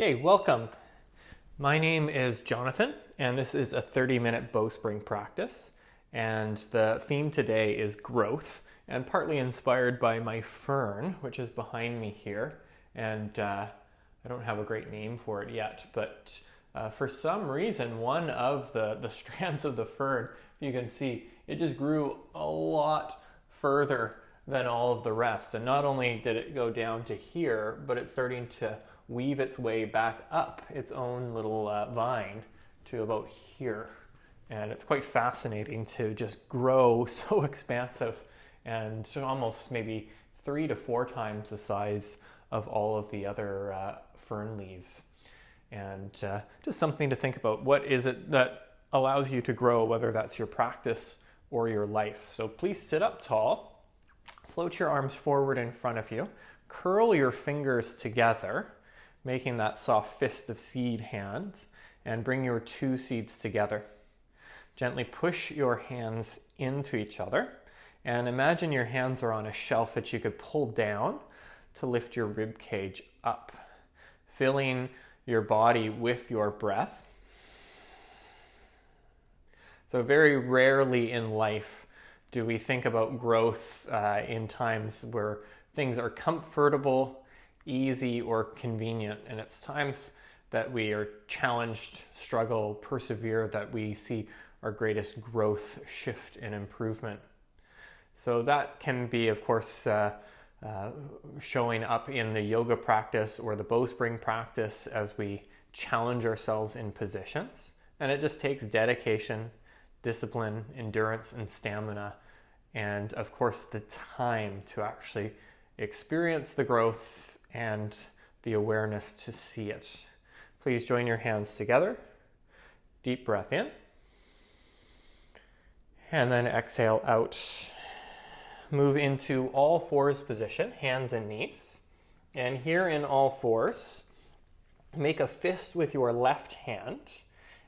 Okay, welcome. My name is Jonathan, and this is a 30-minute Bowspring practice. And the theme today is growth, and partly inspired by my fern, which is behind me here. And I don't have a great name for it yet, but for some reason, one of the strands of the fern, you can see, it just grew a lot further than all of the rest. And not only did it go down to here, but it's starting to weave its way back up its own little vine to about here. And it's quite fascinating to just grow so expansive and almost maybe 3 to 4 times the size of all of the other fern leaves. And just something to think about. What is it that allows you to grow, whether that's your practice or your life? So please sit up tall, float your arms forward in front of you, curl your fingers together, making that soft fist of seed hands, and bring your 2 seeds together. Gently push your hands into each other, and imagine your hands are on a shelf that you could pull down to lift your rib cage up, filling your body with your breath. So very rarely in life do we think about growth in times where things are comfortable, easy, or convenient, and it's times that we are challenged, struggle, persevere, that we see our greatest growth, shift, and improvement. So that can be, of course, showing up in the yoga practice or the Bowspring practice as we challenge ourselves in positions. And it just takes dedication, discipline, endurance, and stamina, and of course the time to actually experience the growth and the awareness to see it. Please join your hands together. Deep breath in. And then exhale out. Move into all fours position, hands and knees. And here in all fours, make a fist with your left hand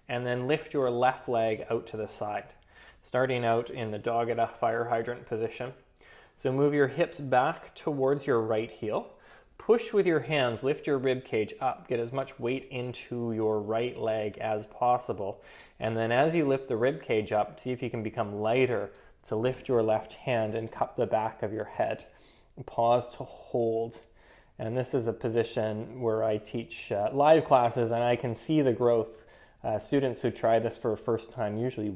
and then lift your left leg out to the side, starting out in the dog at a fire hydrant position. So move your hips back towards your right heel. Push with your hands, lift your rib cage up, get as much weight into your right leg as possible. And then as you lift the rib cage up, see if you can become lighter to lift your left hand and cup the back of your head. Pause to hold. And this is a position where I teach live classes, and I can see the growth. Students who try this for the first time usually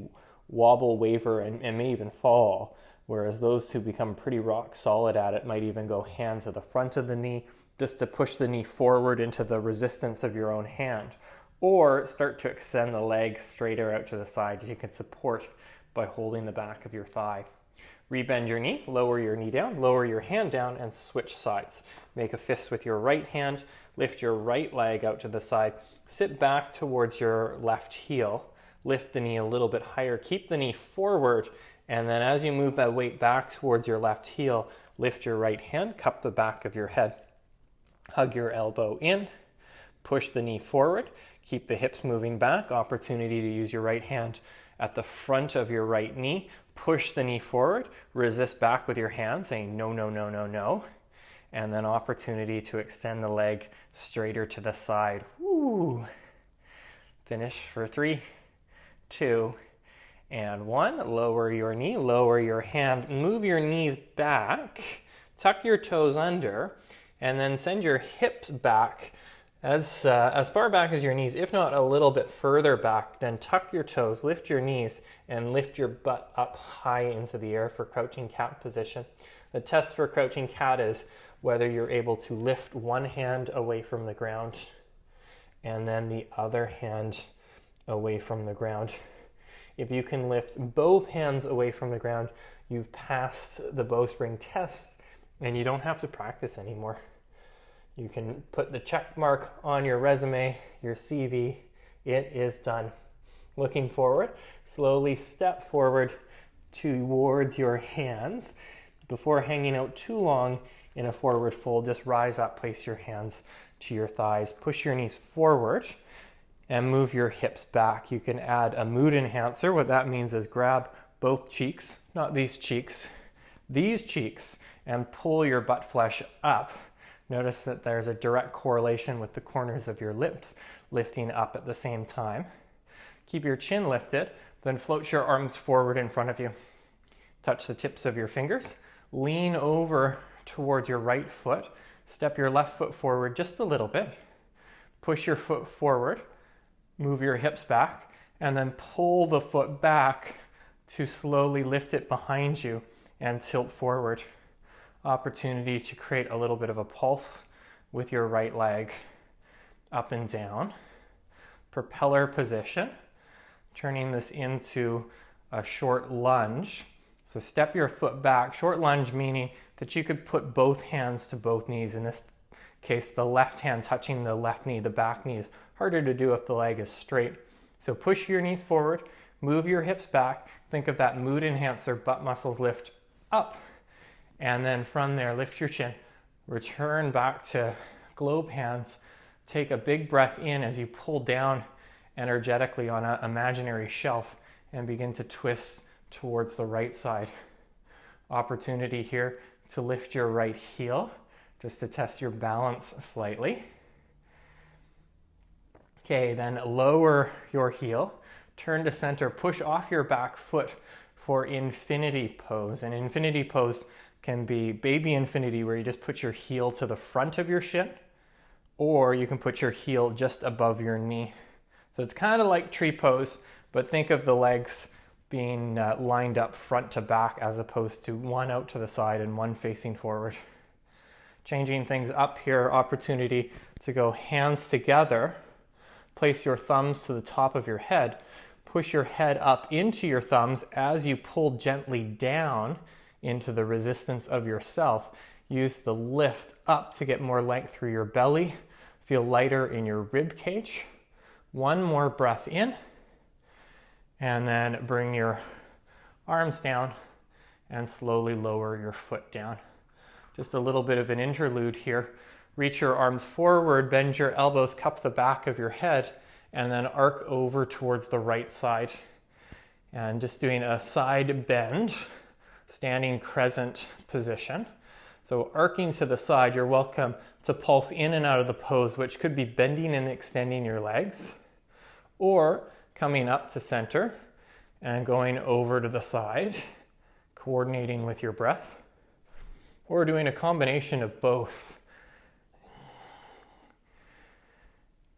wobble, waver, and may even fall. Whereas those who become pretty rock solid at it might even go hand to the front of the knee just to push the knee forward into the resistance of your own hand. Or start to extend the legs straighter out to the side. You can support by holding the back of your thigh. Rebend your knee, lower your knee down, lower your hand down, and switch sides. Make a fist with your right hand, lift your right leg out to the side, sit back towards your left heel, lift the knee a little bit higher, keep the knee forward, and then as you move that weight back towards your left heel, lift your right hand, cup the back of your head. Hug your elbow in, push the knee forward, keep the hips moving back, opportunity to use your right hand at the front of your right knee, push the knee forward, resist back with your hand, saying no, no, no, no, no, and then opportunity to extend the leg straighter to the side. Woo! Finish for 3, 2, and 1. Lower your knee, lower your hand, move your knees back, tuck your toes under, and then send your hips back as far back as your knees, if not a little bit further back. Then tuck your toes, lift your knees, and lift your butt up high into the air for crouching cat position. The test for crouching cat is whether you're able to lift one hand away from the ground and then the other hand away from the ground. If you can lift both hands away from the ground, you've passed the Bowspring test and you don't have to practice anymore. You can put the check mark on your resume, your CV. It is done. Looking forward, slowly step forward towards your hands. Before hanging out too long in a forward fold, just rise up, place your hands to your thighs, push your knees forward, and move your hips back. You can add a mood enhancer. What that means is grab both cheeks, not these cheeks, and pull your butt flesh up Notice that there's a direct correlation with the corners of your lips lifting up at the same time. Keep your chin lifted, then float your arms forward in front of you. Touch the tips of your fingers. Lean over towards your right foot. Step your left foot forward just a little bit. Push your foot forward. Move your hips back. And then pull the foot back to slowly lift it behind you and tilt forward. Opportunity to create a little bit of a pulse with your right leg. Up and down. Propeller position. Turning this into a short lunge. So step your foot back. Short lunge meaning that you could put both hands to both knees. In this case, the left hand touching the left knee. The back knee is harder to do if the leg is straight. So push your knees forward, move your hips back. Think of that mood enhancer, butt muscles lift up. And then from there, lift your chin. Return back to globe hands. Take a big breath in as you pull down energetically on an imaginary shelf and begin to twist towards the right side. Opportunity here to lift your right heel just to test your balance slightly. Okay, then lower your heel, turn to center, push off your back foot for infinity pose. And infinity pose can be baby infinity, where you just put your heel to the front of your shin, or you can put your heel just above your knee. So it's kind of like tree pose, but think of the legs being lined up front to back as opposed to one out to the side and one facing forward. Changing things up here, opportunity to go hands together. Place your thumbs to the top of your head. Push your head up into your thumbs as you pull gently down into the resistance of yourself. Use the lift up to get more length through your belly. Feel lighter in your rib cage. One more breath in, and then bring your arms down and slowly lower your foot down. Just a little bit of an interlude here. Reach your arms forward, bend your elbows, cup the back of your head, and then arc over towards the right side. And just doing a side bend, standing crescent position. So arcing to the side, you're welcome to pulse in and out of the pose, which could be bending and extending your legs, or coming up to center and going over to the side, coordinating with your breath, or doing a combination of both.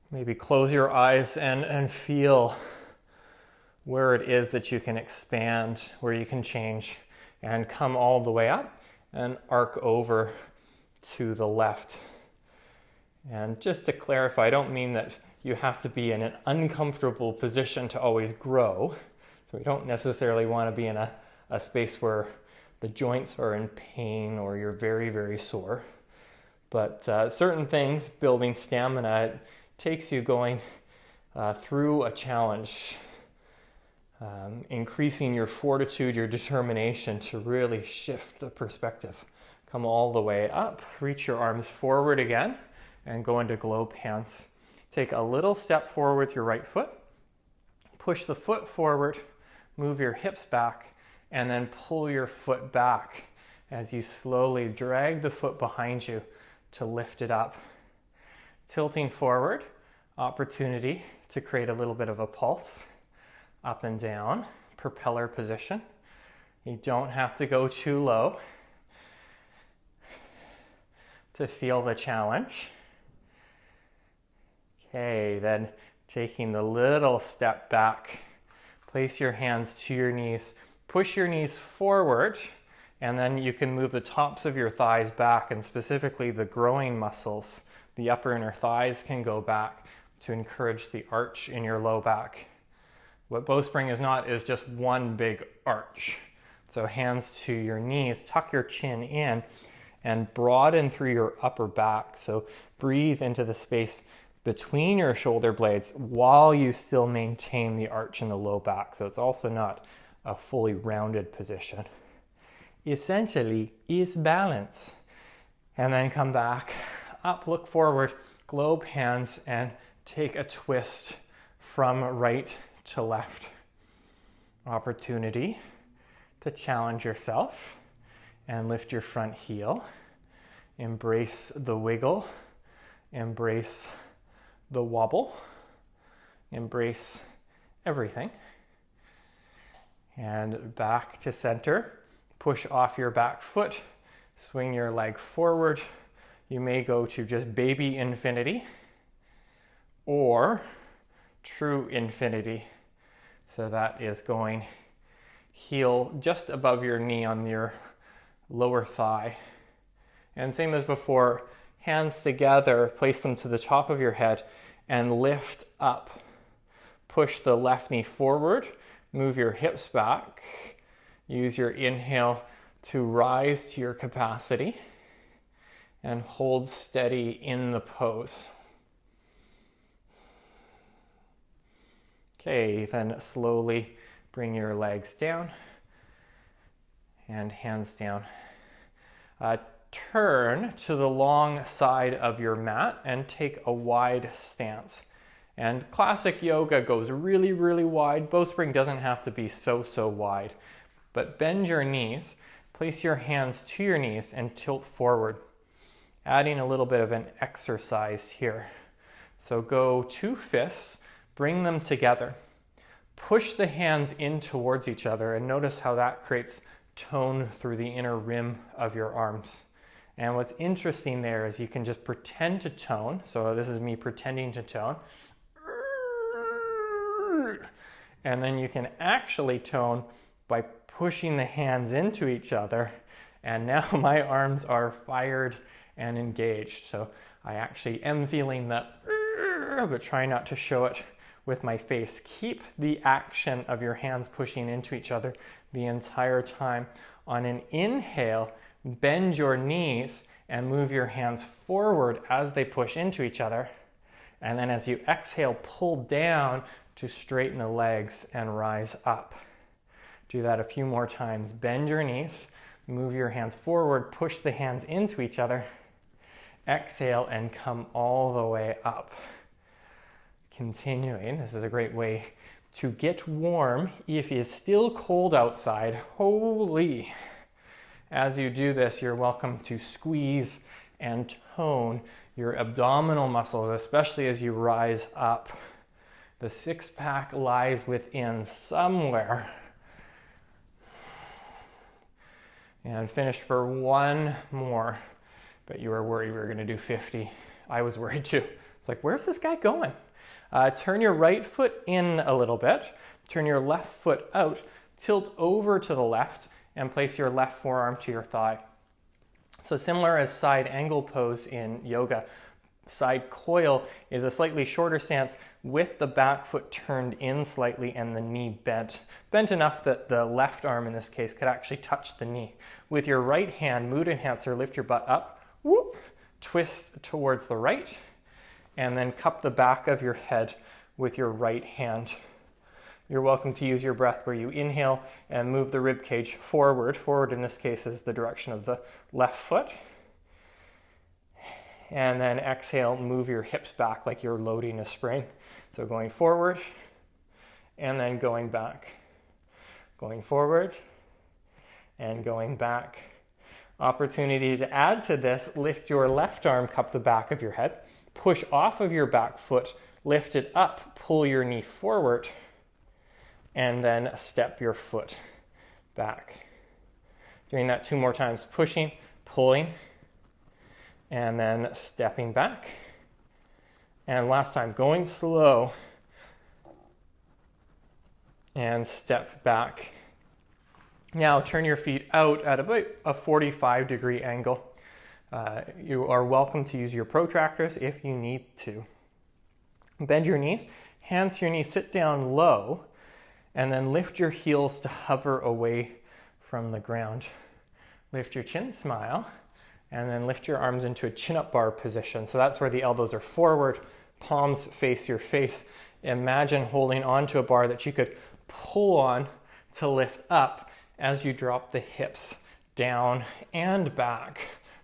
Maybe close your eyes and feel where it is that you can expand, where you can change, and come all the way up and arc over to the left. And just to clarify, I don't mean that you have to be in an uncomfortable position to always grow. So we don't necessarily want to be in a space where the joints are in pain or you're very, very sore. But certain things, building stamina, it takes you going through a challenge, increasing your fortitude, your determination to really shift the perspective. Come all the way up, reach your arms forward again, and go into globe hands. Take a little step forward with your right foot, push the foot forward, move your hips back, and then pull your foot back as you slowly drag the foot behind you to lift it up. Tilting forward, opportunity to create a little bit of a pulse, up and down, propeller position. You don't have to go too low to feel the challenge. Okay, then taking the little step back, place your hands to your knees, push your knees forward, and then you can move the tops of your thighs back, and specifically the groin muscles, the upper inner thighs can go back to encourage the arch in your low back. What Bowspring is not is just one big arch. So hands to your knees, tuck your chin in, and broaden through your upper back. So breathe into the space between your shoulder blades while you still maintain the arch in the low back. So it's also not a fully rounded position. Essentially is balance. And then come back up, look forward, globe hands, and take a twist from right to left. Opportunity to challenge yourself and lift your front heel Embrace the wiggle. Embrace the wobble. Embrace everything. And back to center. Push off your back foot. Swing your leg forward. You may go to just baby infinity or true infinity. So that is going heel just above your knee on your lower thigh. And same as before, hands together, place them to the top of your head and lift up. Push the left knee forward, move your hips back. Use your inhale to rise to your capacity and hold steady in the pose. Okay, then slowly bring your legs down and hands down. Turn to the long side of your mat and take a wide stance. And classic yoga goes really, really wide. Bowspring doesn't have to be so wide. But bend your knees, place your hands to your knees and tilt forward, adding a little bit of an exercise here. So go 2 fists, bring them together. Push the hands in towards each other and notice how that creates tone through the inner rim of your arms. And what's interesting there is you can just pretend to tone. So this is me pretending to tone. And then you can actually tone by pushing the hands into each other. And now my arms are fired and engaged. So I actually am feeling that, but try not to show it with my face. Keep the action of your hands pushing into each other the entire time. On an inhale, bend your knees and move your hands forward as they push into each other. And then as you exhale, pull down to straighten the legs and rise up. Do that a few more times. Bend your knees, move your hands forward, push the hands into each other. Exhale and come all the way up. Continuing, this is a great way to get warm if it's still cold outside. Holy! As you do this, you're welcome to squeeze and tone your abdominal muscles, especially as you rise up. The six-pack lies within somewhere. And finish for one more. But you were worried we were going to do 50. I was worried too. It's like, where's this guy going? Turn your right foot in a little bit. Turn your left foot out. Tilt over to the left and place your left forearm to your thigh. So similar as side angle pose in yoga, side coil is a slightly shorter stance with the back foot turned in slightly and the knee bent. Bent enough that the left arm in this case could actually touch the knee. With your right hand, mood enhancer, lift your butt up, whoop, twist towards the right, and then cup the back of your head with your right hand. You're welcome to use your breath where you inhale and move the rib cage forward. Forward in this case is the direction of the left foot. And then exhale, move your hips back like you're loading a spring. So going forward and then going back. Going forward and going back. Opportunity to add to this, lift your left arm, cup the back of your head. Push off of your back foot, lift it up, pull your knee forward, and then step your foot back. Doing that 2 more times, pushing, pulling, and then stepping back. And last time, going slow, and step back. Now turn your feet out at about a 45-degree angle. You are welcome to use your protractors if you need to. Bend your knees, hands to your knees, sit down low, and then lift your heels to hover away from the ground. Lift your chin, smile, and then lift your arms into a chin-up bar position. So that's where the elbows are forward, palms face your face. Imagine holding onto a bar that you could pull on to lift up as you drop the hips down and back.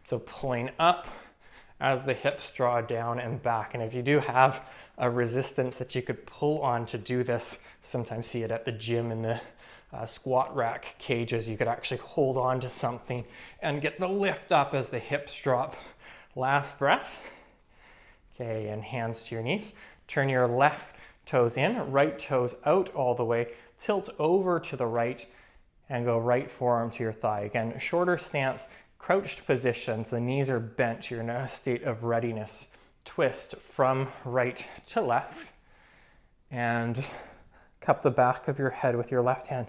So pulling up as the hips draw down and back. And if you do have a resistance that you could pull on to do this, sometimes see it at the gym in the squat rack cages. You could actually hold on to something and get the lift up as the hips drop. Last breath. Okay, and hands to your knees. Turn your left toes in, right toes out all the way. Tilt over to the right and go right forearm to your thigh. Again, shorter stance, crouched positions. The knees are bent. You're in a state of readiness. Twist from right to left and cup the back of your head with your left hand,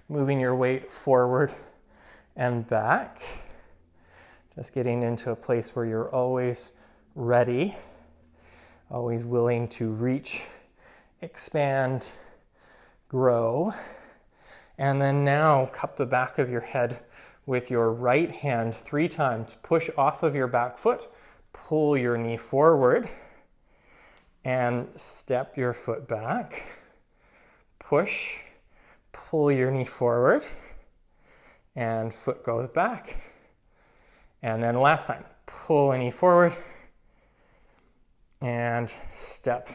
moving your weight forward and back. Just getting into a place where you're always ready, always willing to reach, expand, grow. And then now cup the back of your head with your right hand 3 times. Push off of your back foot, pull your knee forward, and step your foot back. Push, pull your knee forward, and foot goes back. And then last time, pull a knee forward, and step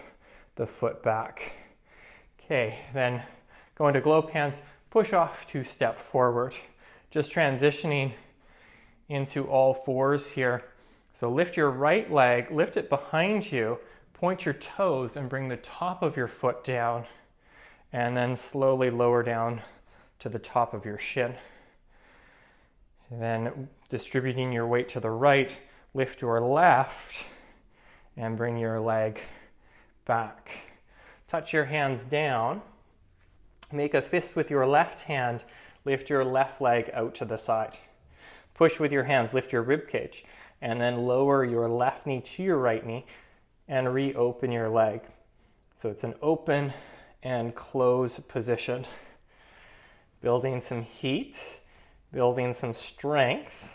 the foot back. Okay, then go into globe hands, push off to step forward. Just transitioning into all fours here. So lift your right leg, lift it behind you, point your toes and bring the top of your foot down, and then slowly lower down to the top of your shin. And then distributing your weight to the right, lift your left and bring your leg back. Touch your hands down. Make a fist with your left hand. Lift your left leg out to the side. Push with your hands, lift your rib cage, and then lower your left knee to your right knee and reopen your leg. So it's an open and close position. Building some heat, building some strength,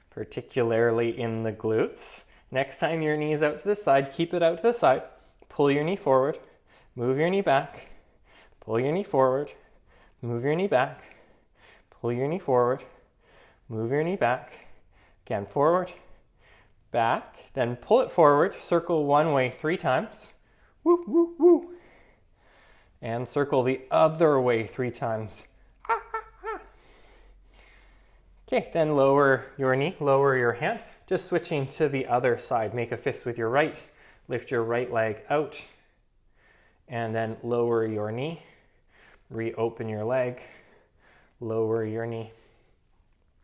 particularly in the glutes. Next time your knee is out to the side, keep it out to the side. Pull your knee forward, move your knee back, pull your knee forward, move your knee back, pull your knee forward, move your knee back, again forward, back, then pull it forward, circle one way 3 times, woo, woo, woo, and circle the other way 3 times. Okay, then lower your knee, lower your hand, just switching to the other side. Make a fist with your right, lift your right leg out, and then lower your knee, reopen your leg, lower your knee.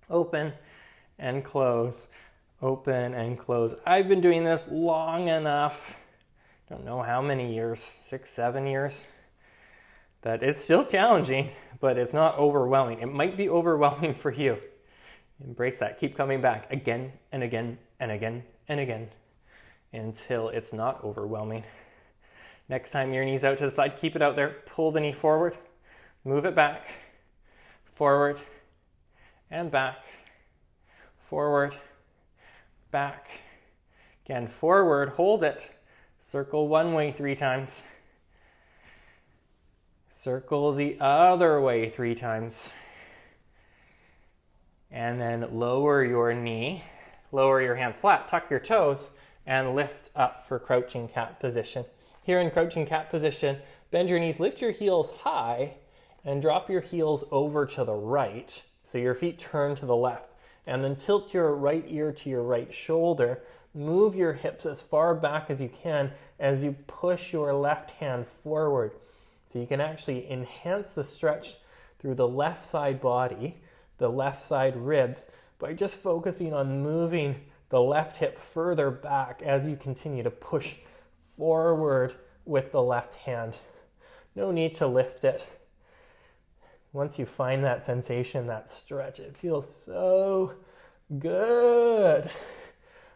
Open and close, open and close. I've been doing this long enough, don't know how many years, 6, 7 years, that it's still challenging, but it's not overwhelming. It might be overwhelming for you. Embrace that. Keep coming back again and again and again and again until it's not overwhelming. Next time your knee's out to the side, keep it out there. Pull the knee forward, move it back, forward and back, forward, back. Again, forward, hold it. Circle one way 3 times. Circle the other way 3 times. And then lower your knee, lower your hands flat, tuck your toes, and lift up for crouching cat position. Here in crouching cat position, bend your knees, lift your heels high, and drop your heels over to the right, so your feet turn to the left. And then tilt your right ear to your right shoulder. Move your hips as far back as you can as you push your left hand forward. So you can actually enhance the stretch through the left side body, the left side ribs, by just focusing on moving the left hip further back as you continue to push forward with the left hand. No need to lift it. Once you find that sensation, that stretch, it feels so good.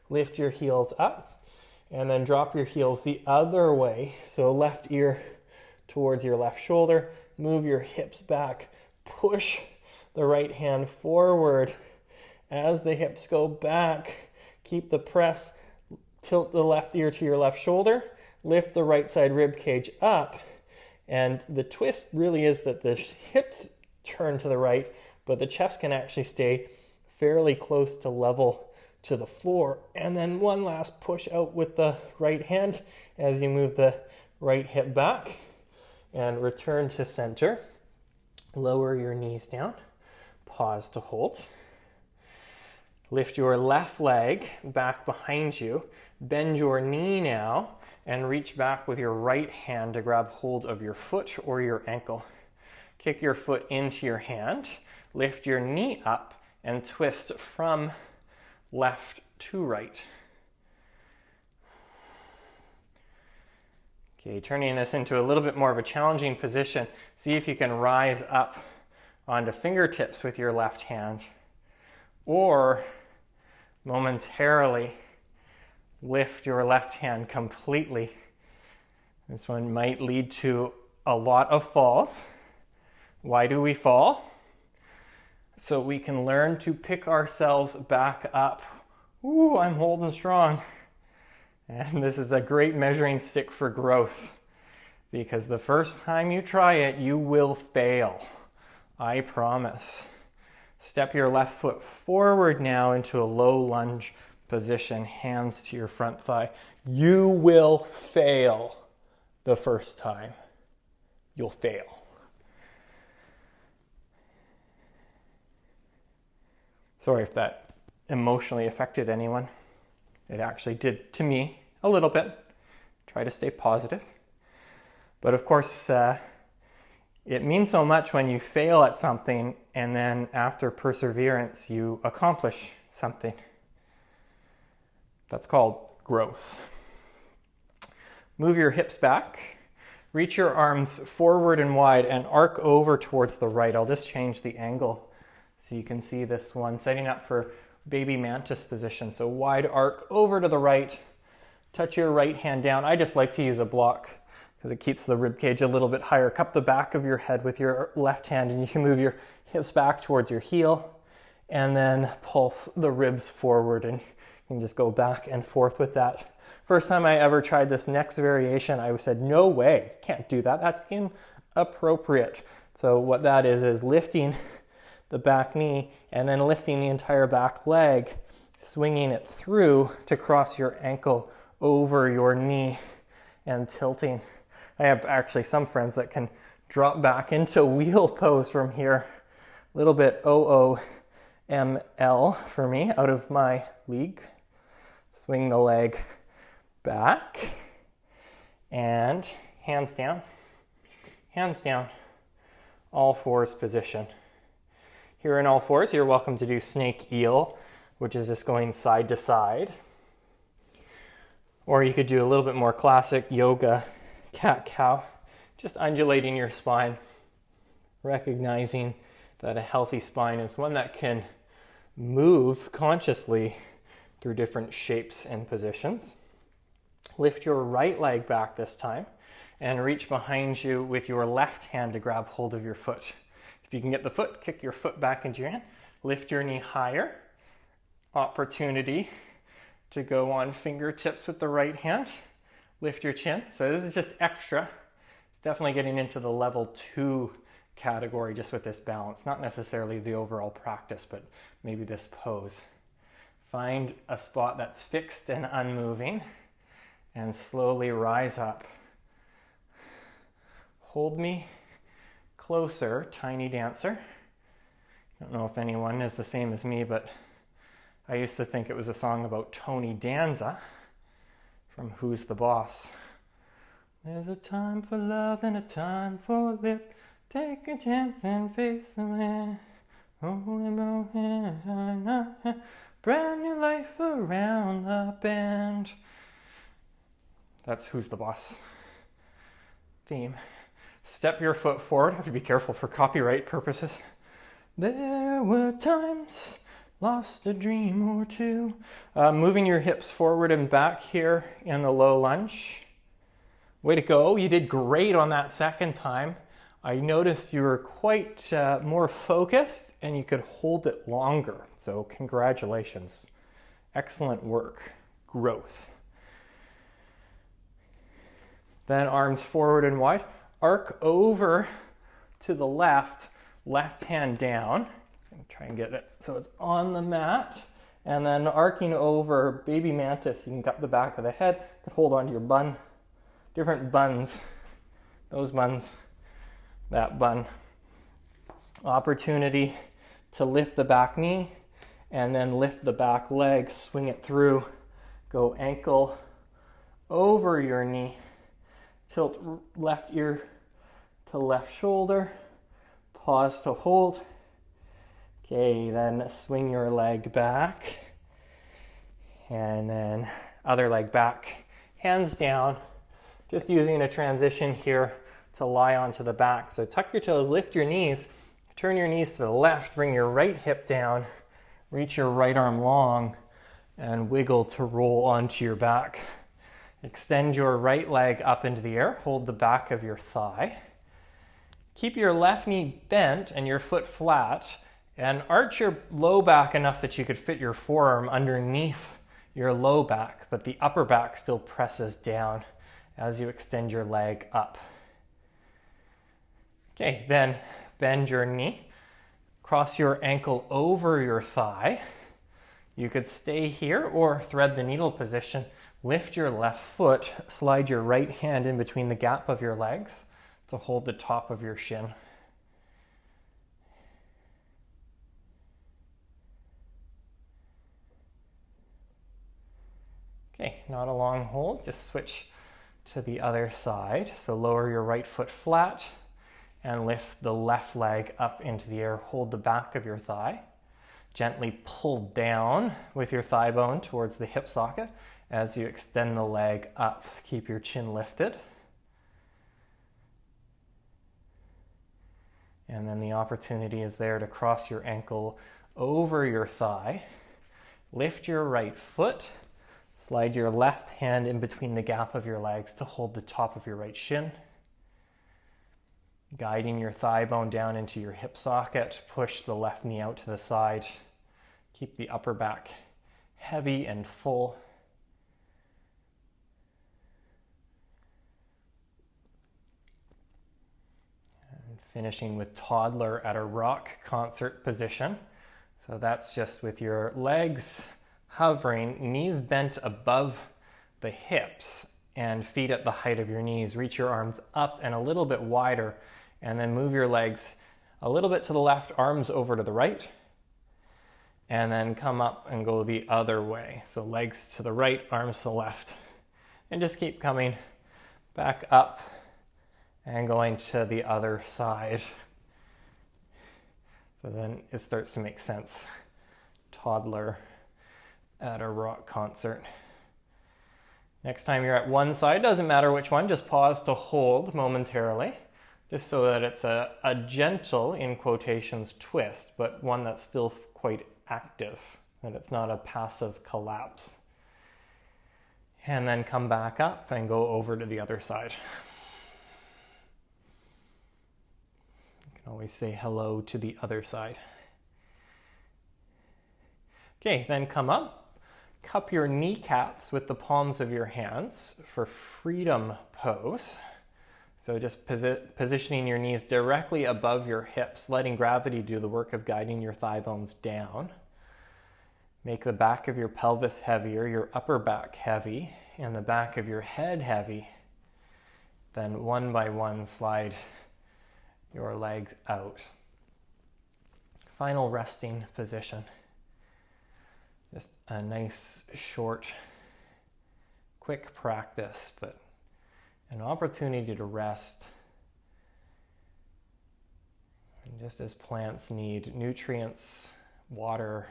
Lift your heels up and then drop your heels the other way. So left ear towards your left shoulder. Move your hips back. Push the right hand forward. As the hips go back, keep the press. Tilt the left ear to your left shoulder. Lift the right side rib cage up. And the twist really is that the hips turn to the right, but the chest can actually stay fairly close to level to the floor. And then one last push out with the right hand as you move the right hip back and return to center. Lower your knees down. Pause to hold. Lift your left leg back behind you. Bend your knee now and reach back with your right hand to grab hold of your foot or your ankle. Kick your foot into your hand. Lift your knee up and twist from left to right. Okay, turning this into a little bit more of a challenging position. See if you can rise up onto fingertips with your left hand, or momentarily lift your left hand completely. This one might lead to a lot of falls. Why do we fall? So we can learn to pick ourselves back up. Ooh, I'm holding strong. And this is a great measuring stick for growth, because the first time you try it, you will fail. I promise. Step your left foot forward now into a low lunge position, hands to your front thigh. You will fail the first time. You'll fail. Sorry if that emotionally affected anyone. It actually did to me a little bit. Try to stay positive. But of course, it means so much when you fail at something and then after perseverance you accomplish something. That's called growth. Move your hips back. Reach your arms forward and wide and arc over towards the right. I'll just change the angle so you can see this one. Setting up for baby mantis position. So wide arc over to the right. Touch your right hand down. I just like to use a block because it keeps the rib cage a little bit higher. Cup the back of your head with your left hand, and you can move your hips back towards your heel and then pulse the ribs forward, and you can just go back and forth with that. First time I ever tried this next variation, I said, no way, can't do that. That's inappropriate. So what that is lifting the back knee and then lifting the entire back leg, swinging it through to cross your ankle over your knee and tilting. I have actually some friends that can drop back into wheel pose from here. A little bit OOML for me, out of my league. Swing the leg back and hands down, all fours position. Here in all fours, you're welcome to do snake eel, which is just going side to side. Or you could do a little bit more classic yoga cat-cow, just undulating your spine, recognizing that a healthy spine is one that can move consciously through different shapes and positions. Lift your right leg back this time and reach behind you with your left hand to grab hold of your foot. If you can get the foot, kick your foot back into your hand. Lift your knee higher. Opportunity to go on fingertips with the right hand. Lift your chin. So this is just extra. It's definitely getting into the level 2 category just with this balance. Not necessarily the overall practice, but maybe this pose. Find a spot that's fixed and unmoving and slowly rise up. Hold me closer, tiny dancer. I don't know if anyone is the same as me, but I used to think it was a song about Tony Danza from Who's the Boss. There's a time for love and a time for lip. Take a chance and face the man. Brand new life around the bend. That's Who's the Boss theme. Step your foot forward. Have to be careful for copyright purposes. There were times, lost a dream or two. Moving your hips forward and back here in the low lunge. Way to go. You did great on that second time. I noticed you were quite more focused and you could hold it longer. So congratulations. Excellent work. Growth. Then arms forward and wide. Arc over to the left, left hand down. Try and get it so it's on the mat. And then arcing over, baby mantis. You can cut the back of the head, hold on to your bun. Different buns. Those buns, that bun. Opportunity to lift the back knee and then lift the back leg, swing it through, go ankle over your knee, tilt left ear to left shoulder, pause to hold. Okay, then swing your leg back and then other leg back, hands down, just using a transition here to lie onto the back. So tuck your toes, lift your knees, turn your knees to the left, bring your right hip down, reach your right arm long, and wiggle to roll onto your back. Extend your right leg up into the air, hold the back of your thigh. Keep your left knee bent and your foot flat, and arch your low back enough that you could fit your forearm underneath your low back, but the upper back still presses down as you extend your leg up. Okay, then bend your knee, cross your ankle over your thigh. You could stay here or thread the needle position. Lift your left foot, slide your right hand in between the gap of your legs to hold the top of your shin. Okay, not a long hold, just switch to the other side. So lower your right foot flat and lift the left leg up into the air. Hold the back of your thigh. Gently pull down with your thigh bone towards the hip socket as you extend the leg up. Keep your chin lifted. And then the opportunity is there to cross your ankle over your thigh. Lift your right foot. Slide your left hand in between the gap of your legs to hold the top of your right shin. Guiding your thigh bone down into your hip socket, push the left knee out to the side. Keep the upper back heavy and full. And finishing with toddler at a rock concert position. So that's just with your legs hovering, knees bent above the hips, and feet at the height of your knees. Reach your arms up and a little bit wider, and then move your legs a little bit to the left, arms over to the right, and then come up and go the other way. So legs to the right, arms to the left, and just keep coming back up and going to the other side. So then it starts to make sense. Toddler at a rock concert. Next time you're at one side, doesn't matter which one, just pause to hold momentarily, just so that it's a gentle, in quotations, twist, but one that's still quite active, that it's not a passive collapse. And then come back up and go over to the other side. You can always say hello to the other side. Okay, then come up. Cup your kneecaps with the palms of your hands for freedom pose. So just positioning your knees directly above your hips, letting gravity do the work of guiding your thigh bones down. Make the back of your pelvis heavier, your upper back heavy, and the back of your head heavy. Then one by one slide your legs out. Final resting position. Just a nice, short, quick practice, but an opportunity to rest. And just as plants need nutrients, water,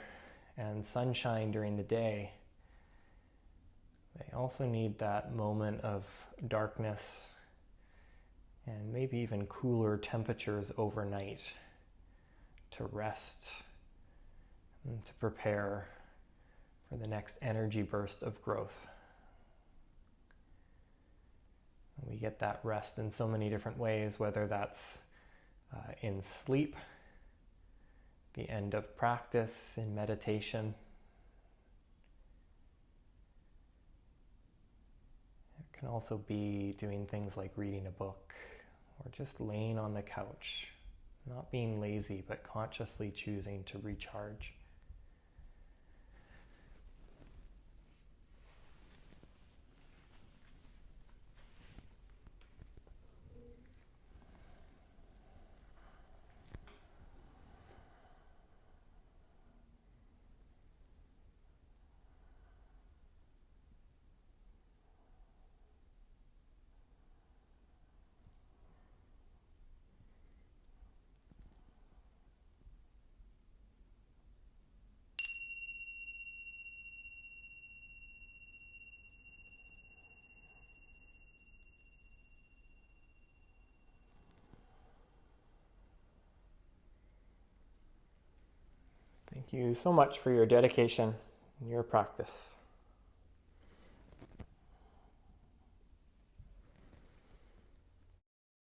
and sunshine during the day, they also need that moment of darkness and maybe even cooler temperatures overnight to rest and to prepare for the next energy burst of growth. We get that rest in so many different ways, whether that's in sleep, the end of practice, in meditation. It can also be doing things like reading a book or just laying on the couch, not being lazy, but consciously choosing to recharge. Thank you so much for your dedication and your practice.